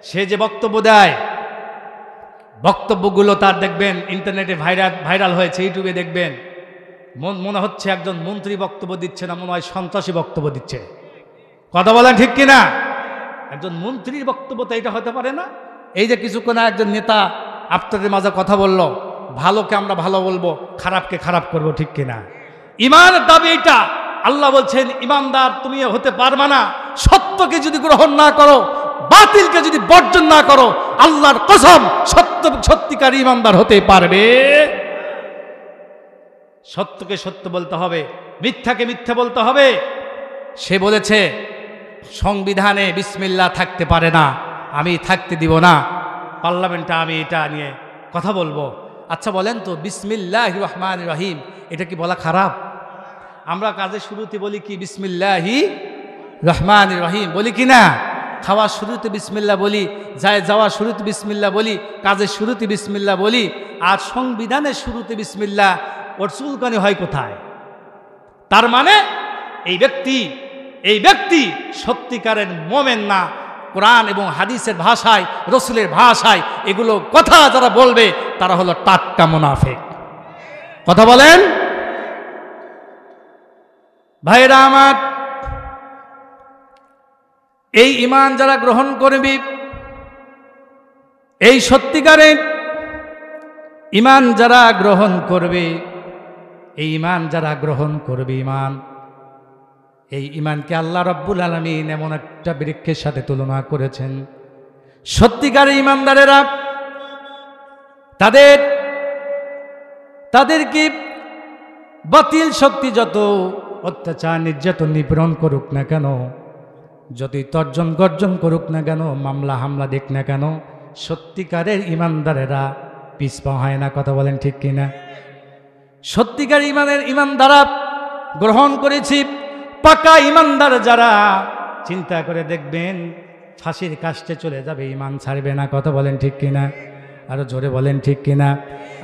সে যে বক্তব্য দেয়, বক্তব্যগুলো তার দেখবেন ইন্টারনেটে ভাইরাল হয়েছে, ইউটিউবে দেখবেন, মনে হচ্ছে একজন মন্ত্রী বক্তব্য দিচ্ছে না, মনে হয় সন্ত্রাসী বক্তব্য দিচ্ছে। কথা বলেন ঠিক কিনা? একজন মন্ত্রীর বক্তব্য তো এটা হতে পারে না। এই যে কিছুক্ষণ একজন নেতা আপনাদের মাঝে কথা বলল, ভালোকে আমরা ভালো বলবো, খারাপকে খারাপ করব, ঠিক কিনা? ইমানের দাবি এটা। আল্লাহ বলছেন ইমানদার তুমি হতে পারবে না সত্যকে যদি গ্রহণ না করো, বাতিলকে যদি বর্জন না করো। আল্লাহর কসম, সত্যিকার ইমানদার হতে পারবে। সত্যকে সত্য বলতে হবে, মিথ্যাকে মিথ্যা বলতে হবে। সে বলেছে সংবিধানে বিসমিল্লাহ থাকতে পারে না, আমি থাকতে দিব না, পার্লামেন্টে আমি এটা নিয়ে কথা বলবো। আচ্ছা বলেন তো, বিসমিল্লাহির রহমানির রহিম এটা কি বলা খারাপ? আমরা কাজের শুরুতে বলি কি বিসমিল্লাহির রহমানির রহিম বলি কি না? খাওয়ার শুরুতে বিসমিল্লাহ বলি, যাওয়ার শুরুতে বিসমিল্লাহ বলি, কাজের শুরুতে বিসমিল্লাহ বলি। আর সংবিধানের শুরুতে বিসমিল্লাহ ওর চুলকানি হয় কোথায়? তার মানে এই ব্যক্তি সত্যিকারের মোমেন না। কোরআন এবং হাদিসের ভাষায়, রসুলের ভাষায় এগুলো কথা যারা বলবে তারা হলো টাটকা মুনাফিক। কথা বলেন ভাইরা আমার। এই ঈমান যারা গ্রহণ করবে, এই সত্যিকারের ঈমান যারা গ্রহণ করবে, এই ঈমান যারা গ্রহণ করবে, এই ঈমানকে আল্লাহ রাব্বুল আলামিন এমন একটা বৃক্ষের সাথে তুলনা করেছেন। সত্যিকারের ঈমানদারেরা তাদেরকে বাতিল শক্তি যত অত্যাচার নির্যাতন নিপীড়ন করুক না কেন, যতই তর্জন গর্জন করুক না কেন, মামলা হামলা দেখ না কেন, সত্যিকারের ঈমানদারেরা পিছপা হয় না। কথা বলেন ঠিক কিনা? সত্যিকার ঈমান দ্বারা গ্রহণ করেছি, পাকা ঈমানদার যারা, চিন্তা করে দেখবেন ফাঁসির কাস্টে চলে যাবে, ঈমান ছাড়বে না। কথা বলেন ঠিক কিনা? আরো জোরে বলেন ঠিক কিনা?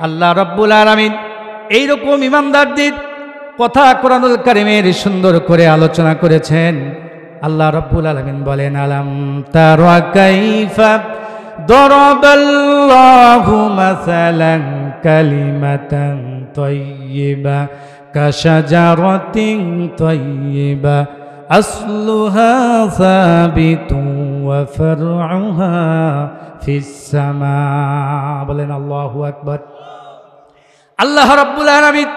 আল্লাহ রাব্বুল আলামিন এইরকম ঈমানদারদের কথা কোরআনুল কারীমের সুন্দর করে আলোচনা করেছেন। আল্লাহ রাব্বুল আলামিন বলেন, আলাম তারা কাইফা দরাবাল্লাহু মাসালান কালিমাতান তাইয়্যিবা কাশাজারাতিন তাইয়্যিবা আসলুহা সাবিতুন ওয়া ফারউহা ফিস সামা। বলেন আল্লাহু আকবার। আল্লাহ রাব্বুল আলামিন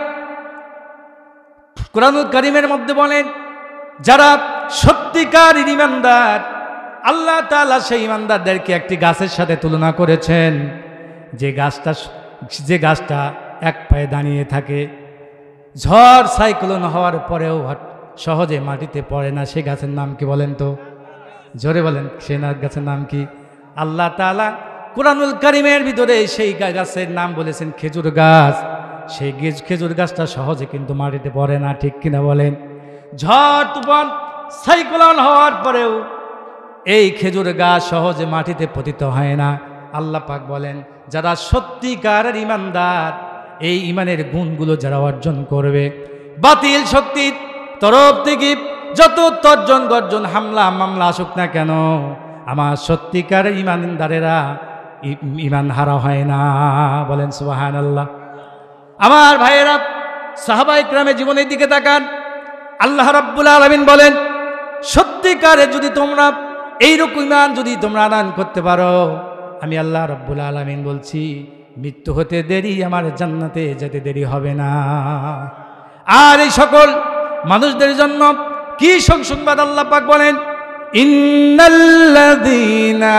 কোরআনুল কারীমের মধ্যে বলেন, যারা সত্যিকার ঈমানদার, আল্লাহ তাআলা সেই ঈমানদারদেরকে একটি গাছের সাথে তুলনা করেছেন, যে গাছটা এক পায়ে দাঁড়িয়ে থাকে, ঝড় সাইক্লোন হওয়ার পরেও সহজে মাটিতে পড়ে না। সেই গাছের নাম কি বলেন তো? জোরে বলেন, সেই গাছের নাম কি? আল্লাহ তাআলা কোরআনুল কারীমের ভিতরে সেই গাছের নাম বলেছেন খেজুর গাছ। সেই খেজুর গাছটা সহজে কিন্তু মাটিতে পড়ে না, ঠিক কিনা বলেন? ঝড় তুফান সাইক্লোন হওয়ার পরেও এই খেজুর গাছ সহজে মাটিতে পতিত হয় না। আল্লাহ পাক বলেন, যারা সত্যিকারের ঈমানদার, এই ঈমানের গুণগুলো যারা অর্জন করবে, বাতিল শক্তির তরফ থেকে যত তর্জন গর্জন হামলা মামলা আসুক না কেন, আমার সত্যিকারের ঈমানদারেরা ঈমান হারা হয় না। বলেন সুবহানাল্লাহ। আমার ভাইয়েরা, সাহাবায়ে কেরামের জীবনের দিকে তাকান। আল্লাহ রাব্বুল আলামিন বলেন, সত্যিকারে যদি তোমরা এইরকম ঈমান যদি তোমরা আনয়ন করতে পারো, আমি আল্লাহ রাব্বুল আলামিন বলছি, মৃত্যু হতে দেরি, আমার জান্নাতে যেতে দেরি হবে না। আর এই সকল মানুষদের জন্য কি সংবাদ আল্লাহ পাক বলেন, ইন্নাল্লাযীনা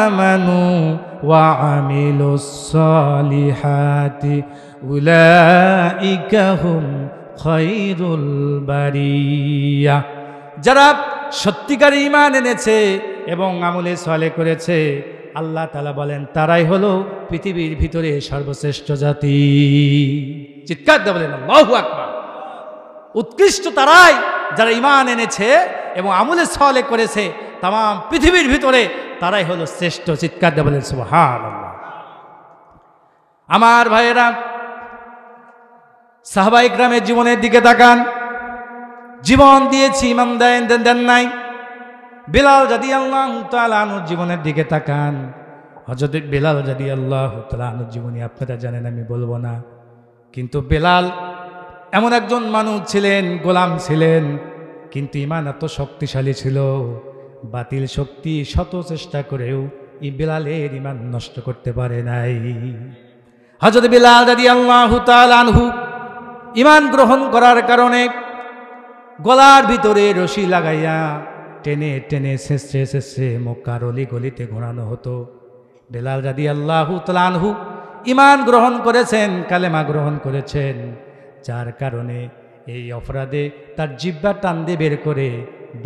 আমানু ওয়া আমিলুস সালিহাতি উলাইকা হুম খায়রুল বারিয়া। যারা সত্যিকার ঈমান এনেছে এবং আমলে সালেহ করেছে, আল্লাহ তাআলা বলেন তারাই হলো পৃথিবীর ভিতরে সর্বশ্রেষ্ঠ জাতি। চিৎকার দিয়ে বলেন আল্লাহু আকবার। উৎকৃষ্ট তারাই যারা ঈমান এনেছে এবং আমলে সালেহ করেছে, তাম পৃথিবীর ভিতরে তারাই হলো শ্রেষ্ঠ। চিৎকার দিয়ে বলেন সুবহানাল্লাহ। আমার ভাইয়েরা, সাহাবায়ে কেরামের জীবনের দিকে তাকান। জীবন দিয়েছি, ঈমান দেন নাই। বেলাল রাদিয়াল্লাহু তাআলা আনহুর জীবনের দিকে তাকান। হযরত বেলাল রাদিয়াল্লাহু তাআলা আনহুর জীবনী আপনারা জানেন, আমি বলবো না। কিন্তু বেলাল এমন একজন মানুষ ছিলেন, গোলাম ছিলেন, কিন্তু ঈমান এত শক্তিশালী ছিল, বাতিল শক্তি শত চেষ্টা করেও এই বেলালের ঈমান নষ্ট করতে পারে নাই। হযরত বেলাল রাদিয়াল্লাহু তাআলা আনহু ঈমান গ্রহণ করার কারণে গলার ভিতরে রশি লাগাইয়া টেনে টেনে শেষে শেষে মক্কার অলি গলিতে ঘোরানো হতো। বেলাল রাদিয়াল্লাহু তাআলা আনহু ঈমান গ্রহণ করেছেন, কালেমা গ্রহণ করেছেন, যার কারণে এই অপরাধে তার জিহ্বা টান দিয়ে বের করে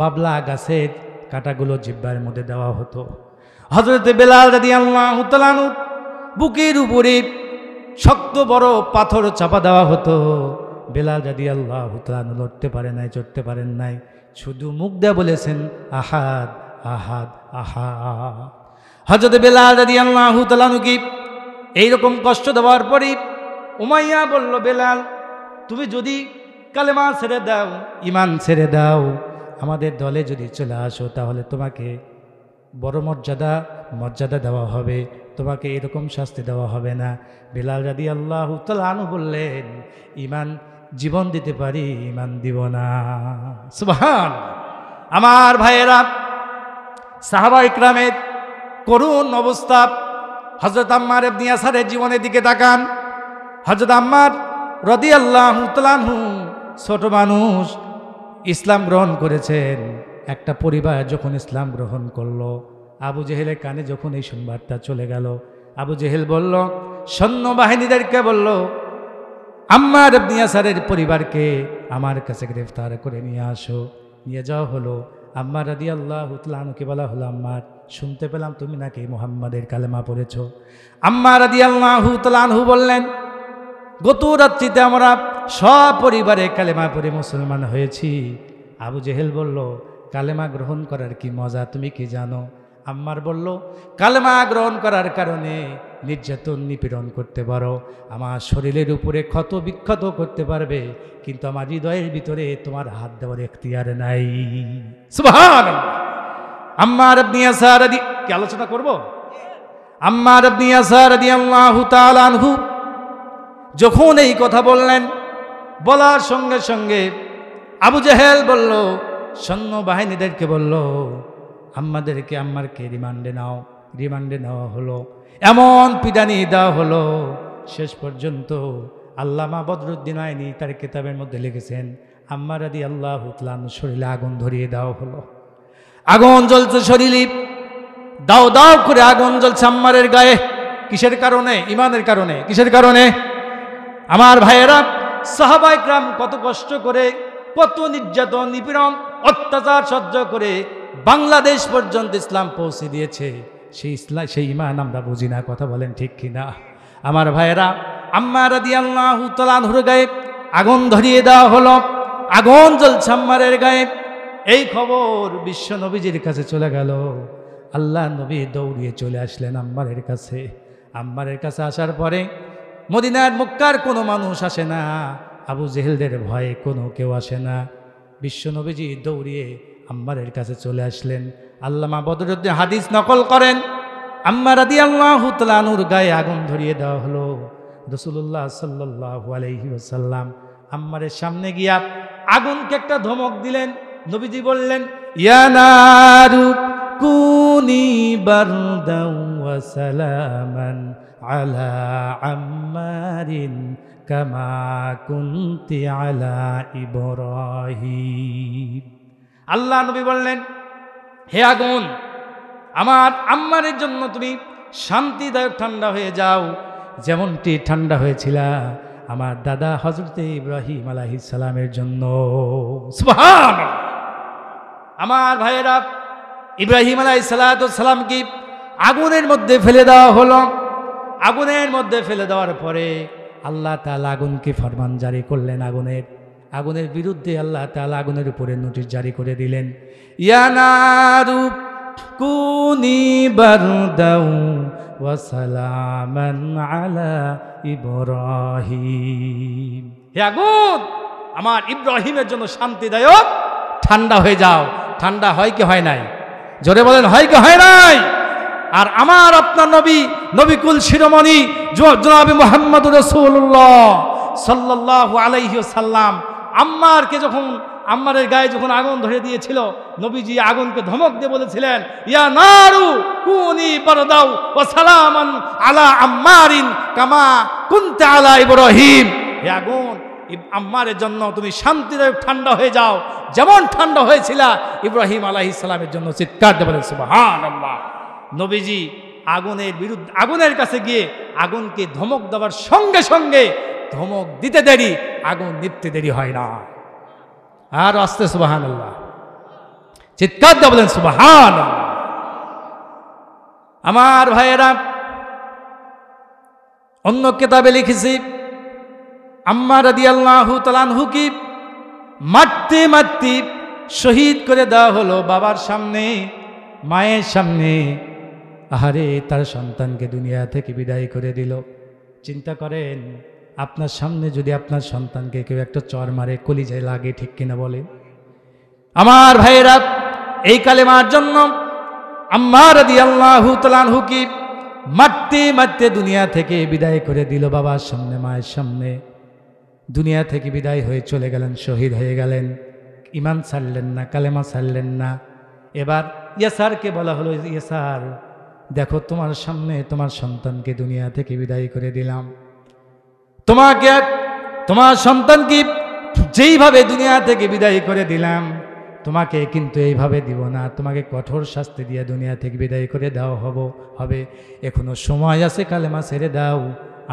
বাবলা গাছের কাঁটাগুলো জিহ্বার মধ্যে দেওয়া হতো। হযরত বেলাল রাদিয়াল্লাহু তাআলা আনহু বুকের উপরে শক্ত বড় পাথর চাপা দেওয়া হতো। বেলাল রাদিয়াল্লাহু তাআলা আনহু লড়তে পারে নাই, চড়তে পারেন নাই, শুধু মুখ দিয়ে বলেছেন আহাদ আহাদ আহাদ। হযরত বেলাল রাদিয়াল্লাহু তাআলা আনহুকে এইরকম কষ্ট দেওয়ার পরে উমাইয়া বলল, বেলাল তুমি যদি কালেমা ছেড়ে দাও, ঈমান ছেড়ে দাও, আমাদের দলে যদি চলে আসো, তাহলে তোমাকে বড় মর্যাদা দেওয়া হবে, তোমাকে এরকম শাস্তি দেওয়া হবে না। বেলাল রাদিয়াল্লাহু তাআলা আনহু বললেন, ঈমান জীবন দিতে পারি, ঈমান দিব না। সুবহান। আমার ভাইয়েরা, সাহাবা ইকরামের করুণ অবস্থা। হযরত আম্মার ইবনে ইয়াসারের জীবনের দিকে তাকান। হযরত আম্মার রাদিয়াল্লাহু তাআলা আনহু ছোট মানুষ, ইসলাম গ্রহণ করেছেন। একটা পরিবার যখন ইসলাম গ্রহণ করলো, আবু জেহেলের কানে যখন এই সংবাদটা চলে গেল, আবু জেহেল বলল, সৈন্যবাহিনীদেরকে বলল, আম্মার ইবনে ইয়াসারের পরিবারকে আমার কাছে গ্রেফতার করে নিয়ে আসো। নিয়ে যাওয়া হলো। আম্মার রাদিয়াল্লাহু তাআলা আনহুকে বলা হলো, আম্মার শুনতে পেলাম তুমি নাকি মুহাম্মাদের কালেমা পড়েছ। আম্মার রাদিয়াল্লাহু তাআলা আনহু বললেন, গত রাত্রিতে আমরা সপরিবারে কালেমা পড়ে মুসলমান হয়েছি। আবু জেহেল বলল, কালেমা গ্রহণ করার কি মজা তুমি কি জানো? আম্মার বলল, কালেমা গ্রহণ করার কারণে নির্যাতন নিপীড়ন করতে পারো, আমার শরীরের উপরে ক্ষত বিক্ষত করতে পারবে, কিন্তু আমার হৃদয়ের ভিতরে তোমার হাত দেওয়ার এখতিয়ার নাই। সুবহানাল্লাহ। আম্মার ইবনে ইয়াসার কি আলোচনা করব? আম্মার ইবনে ইয়াসার রাদিয়াল্লাহু তাআলা আনহু যখন এই কথা বললেন, বলার সঙ্গে সঙ্গে আবু জেহেল বলল, সৈন্যবাহিনীদেরকে বলল, আম্মারকে রিমান্ডে নেওয়া হলো। এমন পিটানি দেওয়া হলো, শেষ পর্যন্ত আল্লামা বদরুদ্দিন আইনি তার কিতাবের মধ্যে লিখেছেন, আম্মার রাদিয়াল্লাহু তাআলা আনহুর শরীরে আগুন ধরিয়ে দেওয়া হলো। আগুন জ্বলছে শরীরে, দাও দাও করে আগুন জ্বলছে আম্মারের গায়ে। কিসের কারণে? ঈমানের কারণে। কিসের কারণে? আমার ভাইয়েরা, সাহাবা ইকরাম কত কষ্ট করে, কত নির্যাতন নিপীড়ন অত্যাচার সহ্য করে বাংলাদেশ পর্যন্ত ইসলাম পৌঁছে দিয়েছে। সেই ঈমান আমরা বুঝি না। কথা বলেন ঠিক কিনা? আমার ভাইয়েরা, আম্মার রাদিয়াল্লাহু তাআলা আনহুর গায়ে আগুন ধরিয়ে দেওয়া হলো, আগুন জ্বলছে আম্মারের গায়ে। এই খবর বিশ্ব নবীজির কাছে চলে গেল। আল্লাহ নবী দৌড়িয়ে চলে আসলেন আম্মারের কাছে। আম্মারের কাছে আসার পরে মদিনার মক্কার কোনো মানুষ আসে না, আবু জেহেলদের ভয়ে কোনো কেউ আসে না। বিশ্ব নবীজি দৌড়িয়ে আম্মারের কাছে চলে আসলেন। আল্লামা বদরুদ্দিন হাদিস নকল করেন, আম্মার রাদিয়াল্লাহু তাআলা আনহুর গায়ে আগুন ধরিয়ে দেওয়া হলো। রাসূলুল্লাহ সাল্লাল্লাহু আলাইহি ওয়াসাল্লাম আম্মারের সামনে গিয়া আগুনকে একটা ধমক দিলেন। নবীজি বললেন, ইয়া নারু কুনি বারদাও ওয়া সালামান আলা আম্মারিন কামা কুনতি আলা ইব্রাহিম। আল্লাহ নবী বললেন, হে আগুন, আমার আম্মারের জন্য তুমি শান্তিদায়ক ঠান্ডা হয়ে যাও, যেমনটি ঠান্ডা হয়েছিল আমার দাদা হযরতে ইব্রাহিম আলাইহিস সালামের জন্য। সুবহানাল্লাহ। আমার ভাইয়েরা, ইব্রাহিম আলাইহিস সালামকে আগুনের মধ্যে ফেলে দেওয়া হলো। আগুনের মধ্যে ফেলে দেওয়ার পরে আল্লাহ তাআলা আগুনকে ফরমান জারি করলেন। আগুনের বিরুদ্ধে আল্লাহ তাআলা আগুনের উপরে নোটিশ জারি করে দিলেন, ইয়া নারু কুনি বারদাও ওয়া সালামান আলা ইব্রাহিম। হে আগুন, আমার ইব্রাহিমের জন্য শান্তিদায়ক ঠান্ডা হয়ে যাও। ঠান্ডা হয় কি হয় নাই? জোরে বলেন হয় কি হয় নাই? আর আমার আপনার নবী, নবিকুল শিরোমণি জনাবে মুহাম্মদুর রাসূলুল্লাহ সাল্লাল্লাহু আলাইহি ওয়াসাল্লাম আম্মারকে যখন, আম্মারের গায়ে যখন আগুন ধরে দিয়েছিল, নবীজি আগুনকে ধমক দিয়ে বলেছিলেন, ইয়া নারু কুনি বারদাও ওয়া সালামান আলা আম্মারিন কামা কুনতা আলা ইব্রাহিম। হে আগুন, আম্মারের জন্য তুমি শান্তিদায়ক ঠান্ডা হয়ে যাও, যেমন ঠান্ডা হয়েছিল ইব্রাহিম আলাইহিস সালামের জন্য। চিৎকার দিয়ে বলেন সুবহানাল্লাহ। নবীজি আগুনের বিরুদ্ধে, আগুনের কাছে গিয়ে আগুনকে ধমক দেওয়ার সঙ্গে সঙ্গে ধমক দিতে দেরি, আগুন নিভতে দেরি হয় না। আর আস্তে সুবহানাল্লাহ, চিৎকার দিয়ে বলেন সুবহানাল্লাহ। আমার ভাইয়েরা, অন্য কিতাবে লিখেছি আম্মার রাদিয়াল্লাহু তাআলা আনহুকে মারতে মারতে শহীদ করে দেওয়া হলো বাবার সামনে, মায়ের সামনে। আহারে, তার সন্তানকে দুনিয়া থেকে বিদায় করে দিল। চিন্তা করেন, আপনার সামনে যদি আপনার সন্তানকে কেউ একটা চর মারে, কলিজায় লাগে, ঠিক কিনা বলে? আমার ভাইয়েরা, এই কালেমার জন্য আম্মার রাদিয়াল্লাহু তাআলা আনহুকে মারতে মারতে দুনিয়া থেকে বিদায় করে দিল বাবার সামনে, মায়ের সামনে। দুনিয়া থেকে বিদায় হয়ে চলে গেলেন, শহীদ হয়ে গেলেন। ঈমান ছাড়লেন না, কালেমা ছাড়লেন না। এবার ইয়াসারকে বলা হলো, ইয়াসার দেখো, তোমার সামনে তোমার সন্তানকে দুনিয়া থেকে বিদায় করে দিলাম। তোমাকে, তোমার সন্তানকে যেইভাবে দুনিয়া থেকে বিদায় করে দিলাম, তোমাকে কিন্তু এইভাবে দিব না, তোমাকে কঠোর শাস্তি দিয়ে দুনিয়া থেকে বিদায় করে দেওয়া হবে। এখনো সময় আছে, কালেমা ছেড়ে দাও,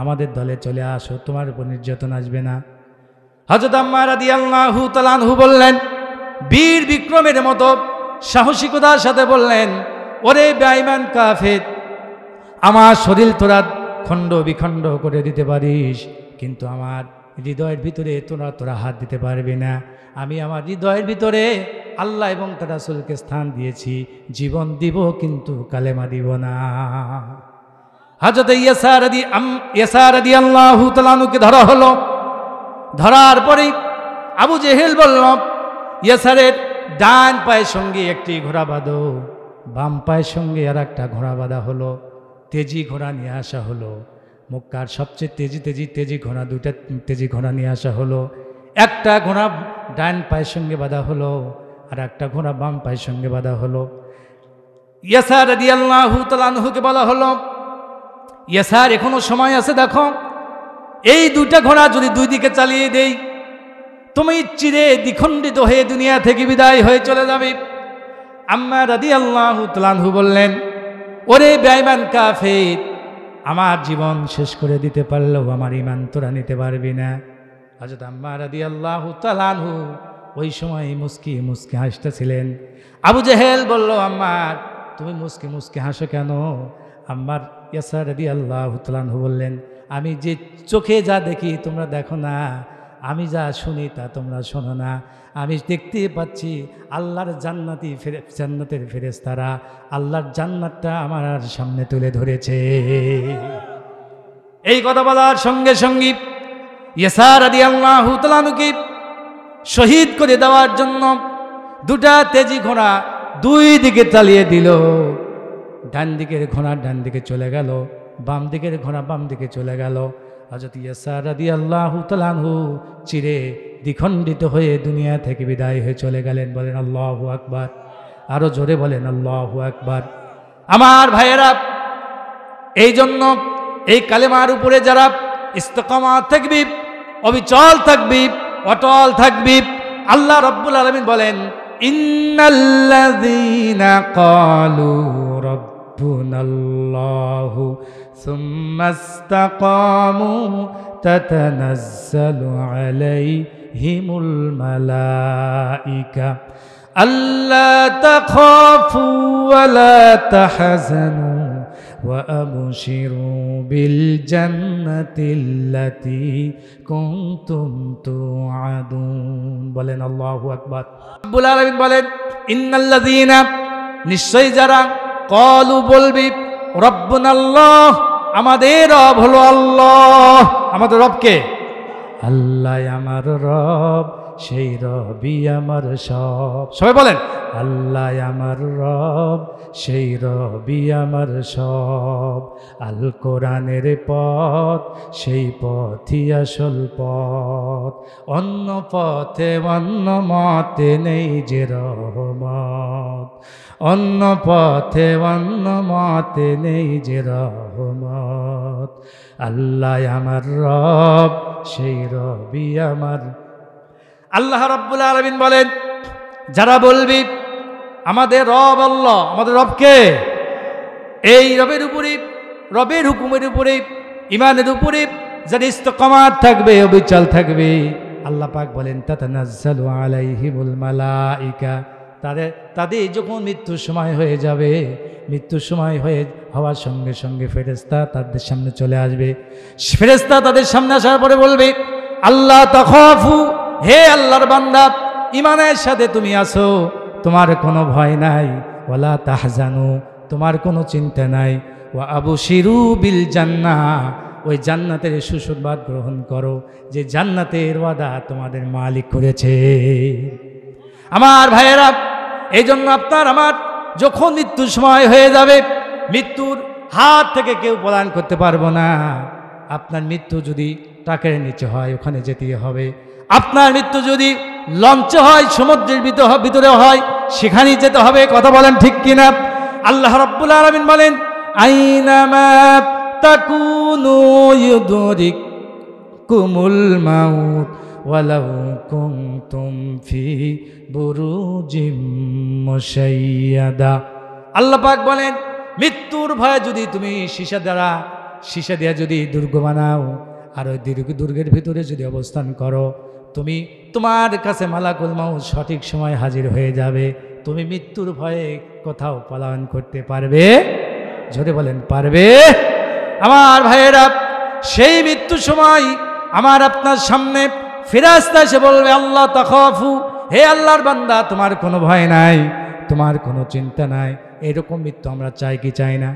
আমাদের দলে চলে আসো, তোমার উপর নির্যাতন আসবে না। হযরত আম্মার রাদিয়াল্লাহু তাআলা আনহু বললেন, বীর বিক্রমের মতো সাহসিকতার সাথে বললেন, ওরে বেঈমান কাফের, আমার শরীর তোরা খণ্ড বিখণ্ড করে দিতে পারিস, কিন্তু আমার হৃদয়ের ভিতরে তোরা হাত দিতে পারবি না। আমি আমার হৃদয়ের ভিতরে আল্লাহ এবং তার রাসূলকে স্থান দিয়েছি, জীবন দিব কিন্তু কালেমা দিব না। হযরত ইয়াসার রাদিয়াল্লাহু তাআলা আনহুকে ধরা হলো। ধরার পরে আবু জেহেল বলল, ইয়াসারের ডান পায়ের সঙ্গে একটি ঘোড়া বাঁধো, বাম পায়ের সঙ্গে আর একটা ঘোড়া বাঁধা হলো। তেজি ঘোড়া নিয়ে আসা হলো, মক্কার সবচেয়ে তেজি ঘোড়া, দুইটা তেজি ঘোড়া নিয়ে আসা হলো। একটা ঘোড়া ডান পায়ের সঙ্গে বাঁধা হলো, আর একটা ঘোড়া বাম পায়ের সঙ্গে বাঁধা হলো। ইয়াসার রাদিয়াল্লাহু তাআলা আনহুকে বলা হলো, ইয়াসার এখনো সময় আছে, দেখো এই দুইটা ঘোড়া যদি দুই দিকে চালিয়ে দেই, তুমি চিরে দ্বিখণ্ডিত হয়ে দুনিয়া থেকে বিদায় হয়ে চলে যাবে। আম্মা রাদিয়াল্লাহু তাআলা আনহু বললেন, ওরে বেঈমান কাফের, আমার জীবন শেষ করে দিতে পারলেও আমার ঈমান তোরা নিতে পারবি না। হযরত আম্মা রাদিয়াল্লাহু তাআলা আনহু ওই সময় মুস্কি মুস্কি হাসতেছিলেন। আবু জেহেল বলল, আম্মার তুমি মুস্কি মুস্কি হাসো কেন? আম্মার ইয়াসার রাদিয়াল্লাহু তাআলা আনহু বললেন, আমি যে চোখে যা দেখি তোমরা দেখো না, আমি যা শুনি তা তোমরা শোনো না। আমি দেখতে পাচ্ছি আল্লাহর জান্নাতের ফেরেশতারা আল্লাহর জান্নাতটা আমার সামনে তুলে ধরেছে। এই কথা বলার সঙ্গে সঙ্গে ইয়াসার রাদিয়াল্লাহু তাআলা আনহুকে শহীদ করে দেওয়ার জন্য দুটা তেজি ঘোড়া দুই দিকে চালিয়ে দিল। ডান দিকের ঘোড়া ডান দিকে চলে গেল, বাম দিকের ঘোড়া বাম দিকে চলে গেল। হযরত ইয়াসার রাদিয়াল্লাহু তাআলা আনহু চিরে দ্বিখণ্ডিত হয়ে দুনিয়া থেকে বিদায় হয়ে চলে গেলেন। বলেন আল্লাহু আকবার, আরো জোরে বলেন আল্লাহু আকবার। আমার ভাইয়েরা, এই জন্য এই কালেমার উপরে যারা ইস্তেকামাত থাকবি, অবিচল থাকবি, অটল থাকবি, আল্লাহ রাব্বুল আলামিন বলেন, ইন্নাল্লাযীনা ক্বালু রাব্বুনাল্লাহু সুম্মা ইসতাকামু তাতানাজ্জালু আলাইহিমুল মালাইকা আল্লা তাখাফু ওয়া লা তাহজানু ওয়া আবশিরু বিল জান্নাতিল্লাতী কুনতুম তুআদুন। বলেন আল্লাহু আকবার। রব্বুল আলামিন বলেন, ইন্নাল্লাযীনা, নিশ্চয়ই যারা, ক্বালু বলবি, রব্বুনাল্লাহ, আমাদের রব হলো আল্লাহ। আমাদের রব কে? আল্লাহ আমার রব। সেই রবি আমার সব। সবাই বলেন, আল্লাহ আমার রব, সেই রবি আমার সব। আল কোরআনের পথ, সেই পথই আসল পথ। অন্য পথে অন্য মতে নেই যে রহমত, অন্য পথে অন্য মতে নেই যে রহমত। আল্লাহ আমার রব, সেই রবি আমার। আল্লাহ রাব্বুল আলামিন বলেন, যারা বলবি আমাদের রব আল্লাহ, আমাদের রবকে, এই রবের উপরে, রবের হুকুমের উপরে, ইমানের উপরে যারা ইস্তেকামাত থাকবে, অবিচল থাকবে, আল্লাহ পাক বলেন তাতানাজ্জালু আলাইহিমুল মালাইকা, তাদের যখন মৃত্যুর সময় হয়ে যাবে, মৃত্যুর সময় হওয়ার সঙ্গে সঙ্গে ফেরেশতা তাদের সামনে চলে আসবে। ফেরেশতা তাদের সামনে আসার পরে বলবে, আল্লাহ তাখাফু, হে আল্লাহর বান্দা, ইমানের সাথে তুমি আসো, তোমার কোনো ভয় নাই। ওয়ালা তাহজানু, তোমার কোনো চিন্তা নাই। ওয়া আবশিরু বিল জান্নাহ, ওই জান্নাতের সুসংবাদ গ্রহণ করো, যে জান্নাতের ওয়াদা তোমাদের মালিক করেছে। আমার ভাইয়েরা, এই জন্য আপনার আমার যখন মৃত্যুর সময় হয়ে যাবে, মৃত্যুর হাত থেকে কেউ পলায়ন করতে পারবো না। আপনার মৃত্যু যদি ট্রাকের নিচে হয়, ওখানে যেতেই হবে। আপনার মৃত্যু যদি লঞ্চে হয়, সমুদ্রের ভিতরে হয়, সেখানেই যেতে হবে। কথা বলেন ঠিক কিনা? আল্লাহ রাব্বুল আলামিন বলেন, আইনামা তাকুনু ইউদরিকুমুল মাউত ওয়ালাউ কুনতুম ফি বুরুজিম মুশাইয়াদা। আল্লাহ পাক বলেন, মৃত্যুর ভয়ে যদি তুমি সীসা দিয়া যদি দুর্গ বানাও, আর ওই দুর্গের ভিতরে যদি অবস্থান করো, তোমার কাছে মালাকুল মাউত সঠিক সময় হাজির হয়ে যাবে। তুমি মৃত্যুর ভয়ে কোথাও পলায়ন করতে পারবে? জোরে বলেন, পারবে? আমার ভাইয়েরা, সেই মৃত্যুর সময় আমার আপনার সামনে ফেরেশতা এসে বলবে, আল্লাহ তাখাফু, হে আল্লাহর বান্দা, তোমার কোনো ভয় নাই, তোমার কোনো চিন্তা নাই। এরকম মৃত্যু আমরা চাই কি চাই না?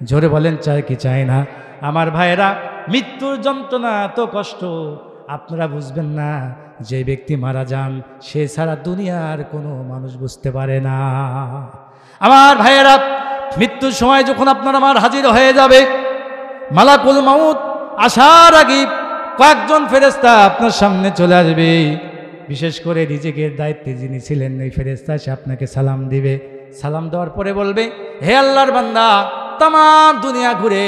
জোরে বলেন, চাই কি চাই না? আমার ভাইয়েরা, মৃত্যুর যন্ত্রণা এত কষ্ট আপনারা বুঝবেন না। যে ব্যক্তি মারা যান, সে ছাড়া দুনিয়ার কোনো মানুষ বুঝতে পারে না। আমার ভাইয়েরা, মৃত্যুর সময় যখন আপনার আমার হাজির হয়ে যাবে, মালাকুল মাউত আসার আগে কয়েকজন ফেরেশতা আপনার সামনে চলে আসবে। বিশেষ করে রিজিকের দায়িত্বে যিনি ছিলেন, এই ফেরেশতা সে আপনাকে সালাম দিবে। সালাম দেওয়ার পরে বলবে, হে আল্লাহর বান্দা, তাম দুনিয়া ঘুরে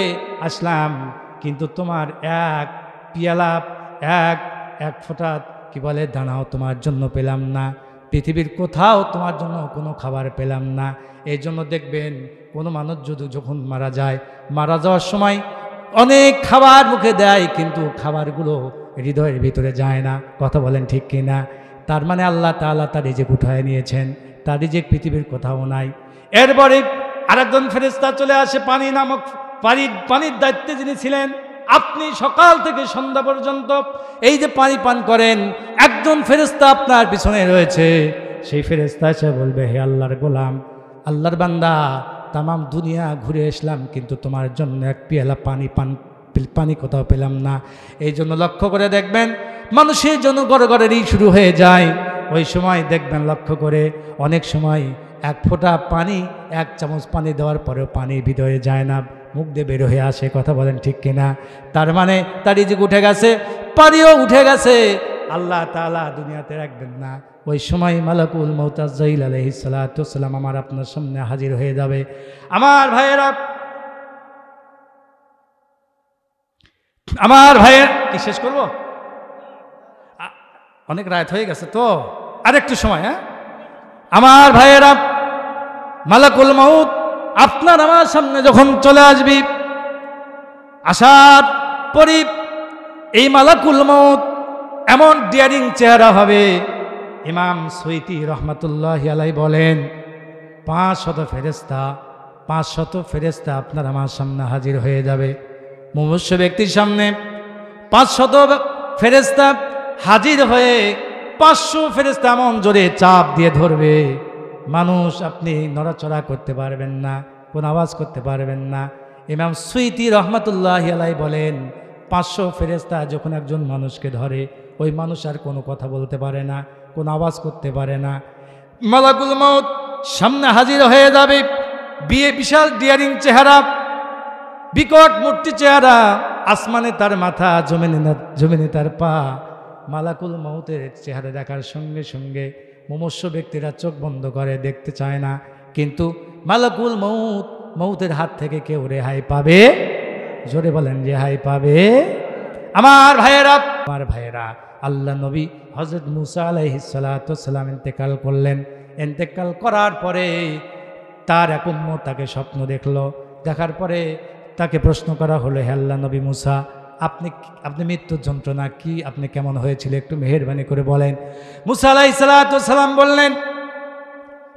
আসলাম, কিন্তু তোমার এক পিয়ালা, এক ফোঁটা কি বলে দানাও তোমার জন্য পেলাম না। পৃথিবীর কোথাও তোমার জন্য কোনো খাবার পেলাম না। এই জন্য দেখবেন কোনো মানুষ যদি যখন মারা যায়, মারা যাওয়ার সময় অনেক খাবার মুখে দেয়, কিন্তু খাবারগুলো হৃদয়ের ভিতরে যায় না। কথা বলেন ঠিক কি না? তার মানে আল্লাহ তাআলা তার রিজিক উঠায় নিয়েছেন, তার রিজিক পৃথিবীর কোথাও নাই। এরপরে আরেকজন ফেরেশতা চলে আসে, পানির দায়িত্বে যিনি ছিলেন। আপনি সকাল থেকে সন্ধ্যা পর্যন্ত এই যে পানি পান করেন, একজন ফেরেশতা আপনার পিছনে রয়েছে। সেই ফেরেশতা এসে বলবে, হে আল্লাহর গোলাম, আল্লাহর বান্দা, তামাম দুনিয়া ঘুরে আসলাম, কিন্তু তোমার জন্য এক পেয়ালা পানি কোথাও পেলাম না। এই জন্য লক্ষ্য করে দেখবেন, মানুষের জন্য গড়গড়েরই শুরু হয়ে যায়। ওই সময় দেখবেন, লক্ষ্য করে অনেক সময় এক ফোঁটা পানি, এক চামচ পানি দেওয়ার পরেও পানি ভিতরে যায় না, মুখ দিয়ে বের হয়ে আসে। কথা বলেন ঠিক কিনা? তার মানে তার রিজিক উঠে গেছে, পানিও উঠে গেছে। আল্লাহ তাআলা দুনিয়াতে রাখবেন না। ওই সময় মালাকুল মউত আজরাইল আলাইহিস সালাতু ওয়াস সালাম আমার আপনার সামনে হাজির হয়ে যাবে। আমার ভাইয়েরা, কি শেষ করব? অনেক রাত হয়ে গেছে তো, আরেকটু সময়। হ্যাঁ আমার ভাইয়েরা, মালাকুল মউত আপনার আমার সামনে যখন চলে আসবি, আসার পরে এই মালাকুল মউত এমন ডিয়ারিং চেহারা হবে। ইমাম সুয়ুতি রহমাতুল্লাহি আলাইহি বলেন, 500 ফেরেশতা আপনার আমার সামনে হাজির হয়ে যাবে। মুমূর্ষ ব্যক্তির সামনে 500 ফেরেশতা হাজির হয়ে 500 ফেরেশতা এমন জোরে চাপ দিয়ে ধরবে, মানুষ আপনি নড়াচড়া করতে পারবেন না, কোন আওয়াজ করতে পারবেন না। ইমাম সুয়ুতি রহমাতুল্লাহি আলাইহি বলেন, 500 ফেরেশতা যখন একজন মানুষকে ধরে, ওই মানুষ আর কোনো কথা বলতে পারে না, কোনো আওয়াজ করতে পারে না। মালাকুল মউত সামনে হাজির হয়ে যাবে, বিশাল ডিয়ারিং চেহারা, বিকট মূর্তি চেহারা, আসমানে তার মাথা, জমিনে তার পা। মালাকুল মউতের চেহারা দেখার সঙ্গে সঙ্গে মুমূর্ষ ব্যক্তিরা চোখ বন্ধ করে, দেখতে চায় না। কিন্তু মালাকুল মউতের হাত থেকে কেউ রেহাই পাবে? জোরে বলেন, রেহাই পাবে? আমার ভাইয়েরা, আল্লাহ নবী হযরত মুসা আলাইহিস সালাতু ওয়াস সালাম ইন্তেকাল করলেন। ইন্তেকাল করার পরে তার এক উম্মত তাকে স্বপ্ন দেখলো। দেখার পরে তাকে প্রশ্ন করা হলো, হে আল্লাহ নবী মুসা, আপনি মৃত্যুর যন্ত্রণা কি, আপনি কেমন হয়েছিল, একটু মেহেরবানি করে বলেন। মুসা আলাইহিস সালাতু ওয়াস সালাম বললেন,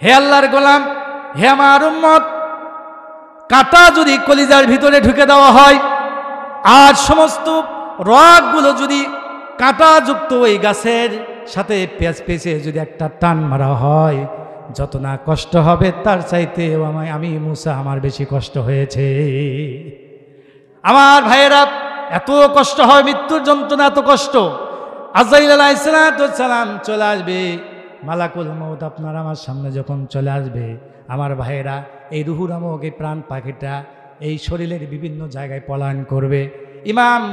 হে আল্লাহর গোলাম, হে আমার উম্মত, কাঁটা যদি কলিজার ভিতরে ঢুকে দেওয়া হয় আর সমস্ত রগগুলো যদি কাঁটাযুক্ত ওই গাছের সাথে পেঁচে যদি একটা টান মারা হয়, যত না কষ্ট হবে তার চাইতে আমি মুসা আমার বেশি কষ্ট হয়েছে। আমার ভাইয়েরা, এত কষ্ট হয়, মৃত্যুর যন্ত্রণা এত কষ্ট। আজরাইল আলাইহিস সালাম চলে আসবে, মালাকুল মউত আপনার আমার সামনে যখন চলে আসবে, আমার ভাইয়েরা, এই রুহু নামক এই প্রাণ পাখিটা এই শরীরের বিভিন্ন জায়গায় পলায়ন করবে। ইমাম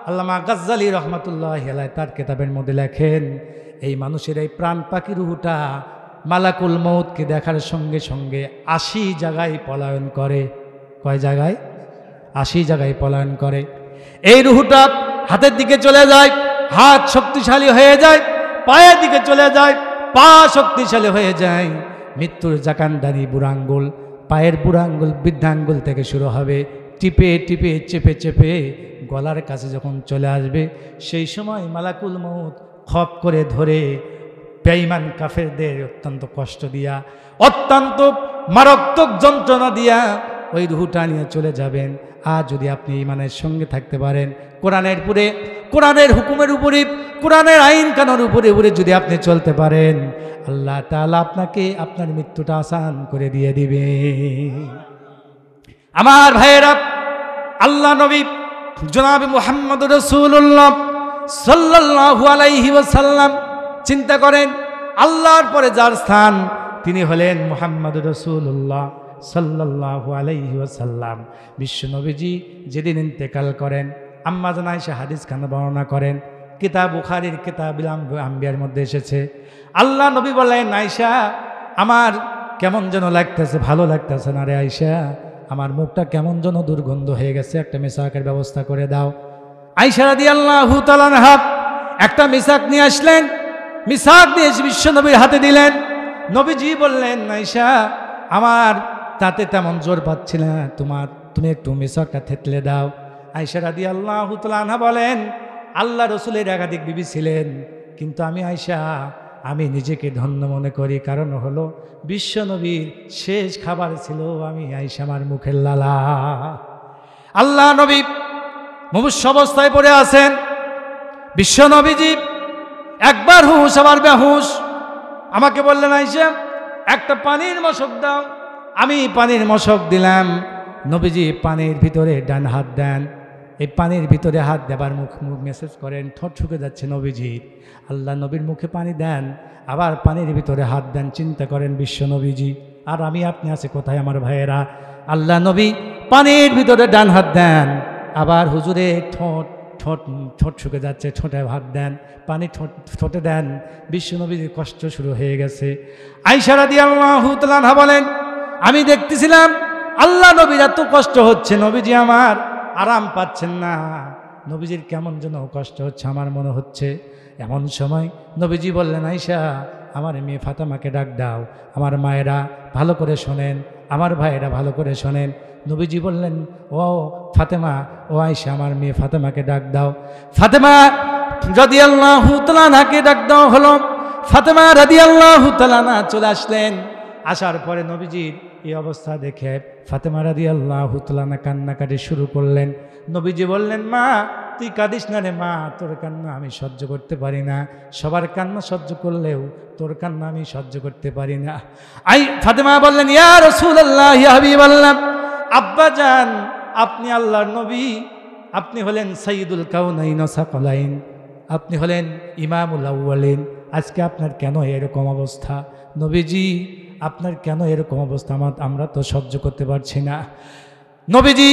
আল্লামা গাজ্জালী রহমাতুল্লাহি আলাইহি তার কিতাবের মধ্যে লেখেন, এই মানুষের এই প্রাণ পাখি রুহুটা মালাকুল মউতকে দেখার সঙ্গে সঙ্গে 80 জায়গায় পলায়ন করে। কয় জায়গায়? 80 জায়গায় পলায়ন করে। এই রুহুটা হাতের দিকে চলে যায়, হাত শক্তিশালী হয়ে যায়, পায়ের দিকে চলে যায়, পা শক্তিশালী হয়ে যায়। মৃত্যুর জাকানদানি বুড়াঙ্গুল, পায়ের বুড়াঙ্গুল, বৃদ্ধাঙ্গুল থেকে শুরু হবে, টিপে টিপে চেপে চেপে গলার কাছে যখন চলে আসবে, সেই সময় মালাকুল মউত খপ করে ধরে বেঈমান কাফেরদের অত্যন্ত কষ্ট দিয়া, অত্যন্ত মারাত্মক যন্ত্রণা দিয়া ওই রুহুটা নিয়ে চলে যাবেন। আর যদি আপনি ঈমানের সঙ্গে থাকতে পারেন, কোরআনের হুকুমের উপরে, কোরআনের আইন কানুনের উপরে যদি আপনি চলতে পারেন, আল্লাহ তাআলা আপনাকে আপনার মৃত্যুটা আসান করে দিয়ে দিবে। আমার ভাইয়েরা, আল্লাহ নবী জনাব মুহাম্মদ রাসূলুল্লাহ সাল্লাল্লাহু আলাইহি ওয়াসাল্লাম, চিন্তা করেন, আল্লাহর পরে যার স্থান তিনি হলেন মুহাম্মদ রাসূলুল্লাহ সাল্লাল্লাহু আলাইহি ওয়াসাল্লাম। বিশ্ব নবীজি যেদিন ইন্তেকাল করেন, আম্মা জান আয়েশা হাদিস খানা বর্ণনা করেন, কিতাব বুখারীর কিতাবুল আম্বিয়ার মধ্যে এসেছে। আল্লাহ নবী বলেন, আয়েশা, আমার কেমন যেন লাগতেছে, ভালো লাগতেছে না রে আয়েশা, আমার মুখটা কেমন যেন দুর্গন্ধ হয়ে গেছে, একটা মিসাকের ব্যবস্থা করে দাও। আয়েশা রাদিয়াল্লাহু তাআলা আনহা একটা মিসাক নিয়ে আসলেন, মিসাক দিয়ে বিশ্ব নবীর হাতে দিলেন। নবীজি বললেন, আয়েশা, আমার তাতে তেমন জোর পাচ্ছি না, তুমি একটু মিসাকটা থেতলে দাও। আয়েশা রাদিয়াল্লাহু তাআলা আনহা বলেন, আল্লাহ রসুলের একাধিক বিবি ছিলেন, কিন্তু আমি নিজেকে ধন্য মনে করি, কারণ হলো বিশ্ব নবীর শেষ খাবার ছিল আমি আয়েশা আমার মুখের লালা। আল্লাহ নবী মুমূর্ষু অবস্থায় পড়ে আছেন, বিশ্ব নবীজি একবার হুঁশ আবার বেহুশ। আমাকে বললেন, আয়েশা, একটা পানির মশক দাও। আমি পানির মশক দিলাম। নবীজি পানির ভিতরে ডান হাত দেন, এই পানির ভিতরে হাত দেবার মুখ মেসেজ করেন, ঠোঁট শুকে যাচ্ছে নবীজির। আল্লাহ নবীর মুখে পানি দেন, আবার পানির ভিতরে হাত দেন। চিন্তা করেন বিশ্ব নবীজি আর আমি আপনি আছে কোথায় আমার ভাইয়েরা? আল্লাহ নবী পানির ভিতরে ডান হাত দেন, আবার হুজুরে ঠোঁট শুকে যাচ্ছে, ঠোঁটে হাত দেন, পানি ঠোঁটে দেন। বিশ্ব নবীর কষ্ট শুরু হয়ে গেছে। আয়েশা রাদিয়াল্লাহু তাআলা আনহা বলেন, আমি দেখতেছিলাম আল্লাহ নবীর এত কষ্ট হচ্ছে, নবীজি আমার আরাম পাচ্ছেন না, নবীজির কেমন যেন কষ্ট হচ্ছে আমার মনে হচ্ছে। এমন সময় নবীজি বললেন, আয়েশা, আমার মেয়ে ফাতেমাকে ডাক দাও। আমার মায়েরা ভালো করে শোনেন, আমার ভাইয়েরা ভালো করে শোনেন। নবীজি বললেন, ও ফাতেমা, ও আয়েশা, আমার মেয়ে ফাতেমাকে ডাক দাও। ফাতেমা রাদিয়াল্লাহু তাআলা আনহাকে ডাক দাও হলো। ফাতেমা রাদিয়াল্লাহু তাআলা আনহা চলে আসলেন। আসার পরে নবীজির এই অবস্থা দেখে ফাতেমা রাদিয়াল্লাহু তাআলা আনহা কান্নাকাটি শুরু করলেন। নবীজি বললেন, মা, তুই কাঁদিস না রে মা, তোর কান্না আমি সহ্য করতে পারি না। সবার কান্না সহ্য করলেও তোর কান্না আমি সহ্য করতে পারি না। ফাতেমা বললেন, ইয়া রাসূলুল্লাহ, ইয়া হাবিবাল্লাহ, আব্বাজান, আপনি আল্লাহর নবী, আপনি হলেন সাইয়্যিদুল কাউনাইন ওয়া সাকালাইন, আপনি হলেন ইমামুল আউয়ালিন, আজকে আপনার কেন এরকম অবস্থা? নবীজি আপনার কেন এরকম অবস্থা? আমরা তো সহ্য করতে পারছি না। নবীজি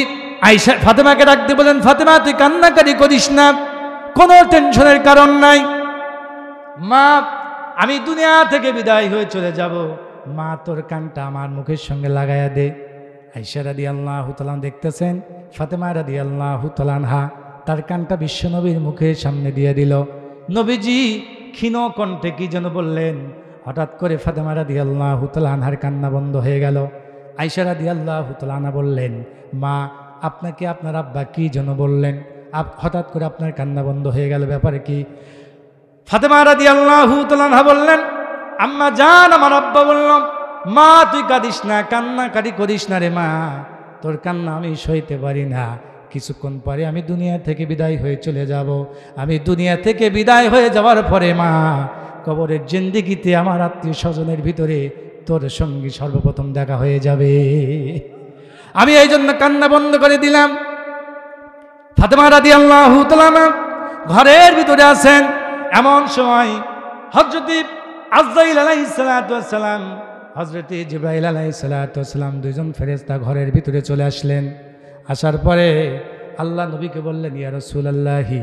আয়েশা ফাতেমাকে ডাকতে বলেন, ফাতেমা তুই কান্নাকাটি করিস না, কোনো টেনশনের কারণ নাই। মা আমি দুনিয়া থেকে বিদায় হয়ে চলে যাব, মা তোর কানটা আমার মুখের সঙ্গে লাগাইয়া দে। আয়েশা রাদিয়াল্লাহু তাআলা দেখতেছেন ফাতেমা রাদিয়াল্লাহু তাআলা আনহা তার কানটা বিশ্বনবীর মুখের সামনে দিয়ে দিল। নবীজি ক্ষীণ কণ্ঠে কি যেন বললেন, হঠাৎ করে ফাতেমা রাদিয়াল্লাহু তাআলা আনহার কান্না বন্ধ হয়ে গেল। আয়েশা রাদিয়াল্লাহু তাআলা আনহা বললেন, মা আপনাকে আপনার আব্বা কি যেন বললেন, হঠাৎ করে আপনার কান্না বন্ধ হয়ে গেল, ব্যাপারে কি? ফাতেমা রাদিয়াল্লাহু তাআলা আনহা বললেন, আম্মা জান আমার আব্বা বলল, মা তুই কাঁদিস না, কান্নাকাটি করিস না রে মা, তোর কান্না আমি সইতে পারি না, কিছুক্ষণ পরে আমি দুনিয়া থেকে বিদায় হয়ে চলে যাব। আমি দুনিয়া থেকে বিদায় হয়ে যাওয়ার পরে মা কবরের জিন্দেগিতে আমার আত্মীয় স্বজনের ভিতরে তোর সঙ্গী সর্বপ্রথম দেখা হয়ে যাবে। আমি এই জন্য কান্না বন্ধ করে দিলাম। ফাতেমা রাদিয়াল্লাহু তাআলা ঘরের ভিতরে আছেন, এমন সময় হযরত আজরাইল আলাইহিস সালাতু ওয়াস সালাম, হযরত জিবরাইল আলাইহিস সালাতু ওয়াস সালাম দুইজন ফেরেশতা ঘরের ভিতরে চলে আসলেন। আসার পরে আল্লাহ নবীকে বললেন, ইয়া রাসূলুল্লাহি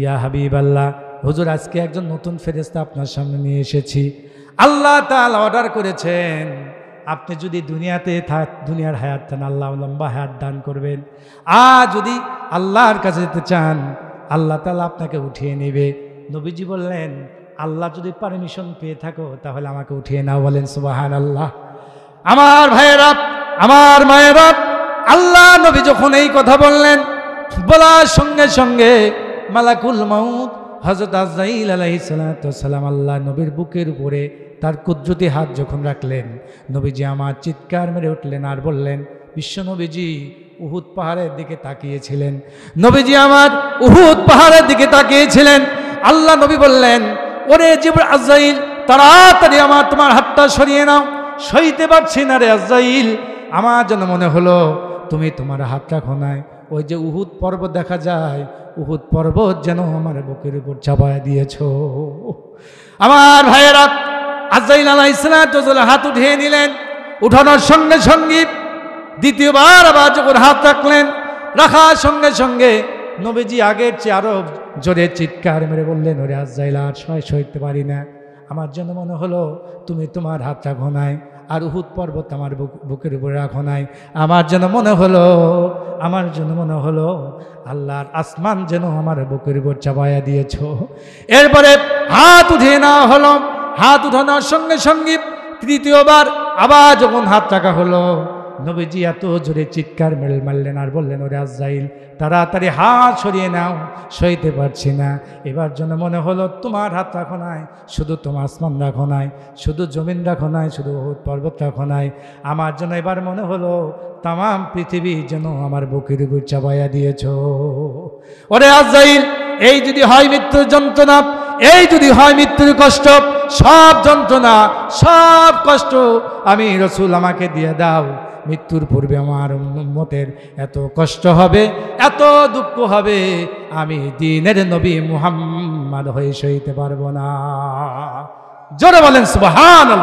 ইয়া হাবিবাল্লাহ, হুজুর আজকে একজন নতুন ফেরেশতা আপনার সামনে নিয়ে এসেছি। আল্লাহ তাআলা অর্ডার করেছেন আপনি যদি দুনিয়ার হায়াত চান, আল্লাহ লম্বা হায়াত দান করবেন। আর যদি আল্লাহর কাছে যেতে চান, আল্লাহ তাআলা আপনাকে উঠিয়ে নেবে। নবীজি বললেন, আল্লাহ যদি পারমিশন পেয়ে থাকো তাহলে আমাকে উঠিয়ে নাও। বলেন সুবহানাল্লাহ। আমার ভাইয়েরা, আমার মায়েরা, আল্লাহ নবী যখন এই কথা বললেন, বলার সঙ্গে সঙ্গে মালাকুল মাউত হযরত আজরাইল আলাইহিস সালাতু ওয়াস সালাম আল্লাহ নবীর বুকের উপরে তার কুদরতি হাত যখন রাখলেন, নবীজি আমার চিৎকার মেরে উঠলেন আর বললেন, বিশ্ব নবীজি উহুদ পাহাড়ের দিকে তাকিয়েছিলেন, নবীজি আমার উহুদ পাহাড়ের দিকে তাকিয়েছিলেন। আল্লাহ নবী বললেন, ওরে জিবরাইল আজরাইল, তাড়াতাড়ি তোমার হাতটা সরিয়ে নাও, সইতে পারছি না রে আজরাইল, আমার যেন মনে হলো তুমি তোমার হাত রাখো নাই, ওই যে উহুদ পর্বত দেখা যায়, উহুদ পর্বত যেন আমার বুকের উপর চাপায়া দিয়েছো। আমার ভাইয়েরা, আজরাইল আলাইহিস সালাতু ওয়াস সালাম হাত উঠিয়ে নিলেন। উঠানোর সঙ্গে সঙ্গে দ্বিতীয়বার আবার যখন হাত রাখলেন, রাখার সঙ্গে সঙ্গে নবীজি আগের চেয়ে আরো জোরে চিৎকার মেরে বললেন, ওরে আজরাইল, আর সইতে পারি না, আমার জন্য মনে হলো তুমি তোমার হাত রাখো নাই, আর উহুদ পর্বত আমার বুকের উপরে রাখো নাই, আমার যেন মনে হলো আল্লাহর আসমান যেন আমার বুকের উপর চাপায়া দিয়েছ। এরপরে হাত উঠিয়ে নেওয়া হলো। হাত উঠানোর সঙ্গে সঙ্গে তৃতীয়বার আবার যখন হাত রাখা হলো, নবীজি এত জোরে চিৎকার মারলেন আর বললেন, ওরে আজরাইল, তাড়াতাড়ি হাত সরিয়ে নাও, সইতে পারছি না, এবার জন্য মনে হলো তোমার হাত রাখো নাই, শুধু তোমার আসমান রাখো নাই, শুধু জমিন রাখো নাই, শুধু উহুদ পর্বত রাখো নাই, আমার জন্য এবার মনে হলো তাম পৃথিবী যেন আমার বুকের উপর চাপাইয়া দিয়েছ। ওরে আজরাইল, এই যদি হয় মৃত্যুর যন্ত্রণা, এই যদি হয় মৃত্যুর কষ্ট, সব যন্ত্রণা সব কষ্ট আমি রাসূল আমাকে দিয়ে দাও, মৃত্যুর পূর্বে আমার উম্মতের এত কষ্ট হবে, এত দুঃখ হবে, আমি দ্বীনের নবী মুহাম্মদ হয়ে সইতে পারবো না। জোরে বলেন সুবহানাল্লাহ।